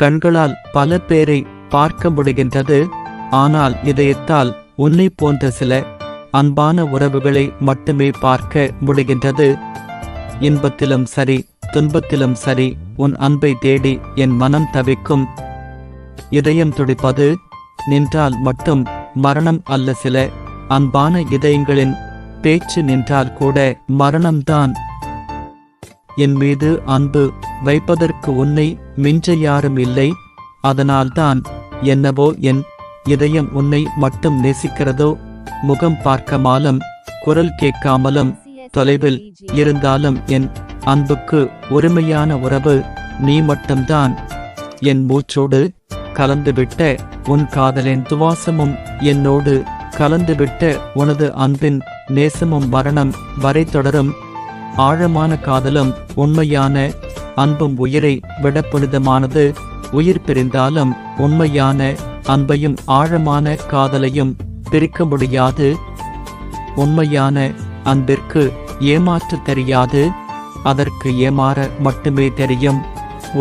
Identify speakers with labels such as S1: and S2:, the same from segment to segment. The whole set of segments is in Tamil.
S1: கண்களால் பல பேரை பார்க்க முடிகின்றது. ஆனால் இதயத்தால் உன்னை போன்ற சில அன்பான உறவுகளை மட்டுமே பார்க்க முடிகின்றது. இன்பத்திலும் சரி துன்பத்திலும் சரி உன் அன்பை தேடி என் மனம் தவிக்கும். இதயம் துடிப்பது நின்றால் மட்டும் மரணம் அல்ல. சில அன்பான இதயங்களின் பேச்சு நின்றால் கூட மரணம்தான். என் மீது அன்பு வைப்பதற்கு உன்னை மிஞ்ச யாரும் இல்லை. அதனால்தான் என்னவோ என் இதயம் உன்னை மட்டும் நேசிக்கிறதோ. முகம் பார்க்காமலும் குரல் கேட்காமலும் தொலைவில் இருந்தாலும் என் அன்புக்கு உரிமையான உறவு நீ மட்டும்தான். என் மூச்சோடு கலந்துவிட்ட உன் காதலின் துவாசமும் என்னோடு கலந்துவிட்ட உனது அன்பின் நேசமும் மரணம் வரை தொடரும். ஆழமான காதலும் உண்மையான அன்பும் உயிரை விட புனிதமானது. உயிர் பிரிந்தாலும் உண்மையான அன்பையும் ஆழமான காதலையும் பிரிக்க முடியாது. உண்மையான அன்பிற்கு ஏமாற்ற தெரியாது, அதற்கு ஏமாற மட்டுமே தெரியும்.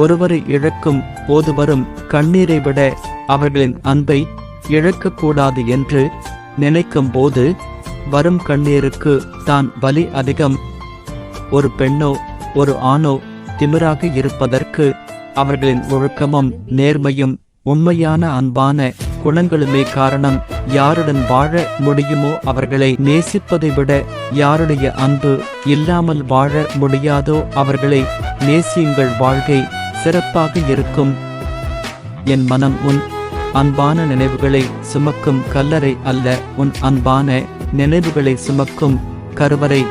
S1: ஒருவரை இழக்கும் போது வரும் கண்ணீரை விட அவர்களின் அன்பை இழக்கக்கூடாது என்று நினைக்கும் போது வரும் கண்ணீருக்கு தான் வலி அதிகம். ஒரு பெண்ணோ ஒரு ஆணோ திமிராக இருப்பதற்கு அவர்களின் ஒழுக்கமும் நேர்மையும் உண்மையான அன்பான குணங்களுமே காரணம். யாருடன் வாழ முடியுமோ அவர்களை நேசிப்பதை விட யாருடைய அன்பு இல்லாமல் வாழ முடியாதோ அவர்களை நேசியுங்கள். வாழ்க்கை சிறப்பாக இருக்கும். என் மனம் உன் அன்பான நினைவுகளை சுமக்கும் கல்லறை அல்ல, உன் அன்பான நினைவுகளை சுமக்கும் கருவறை.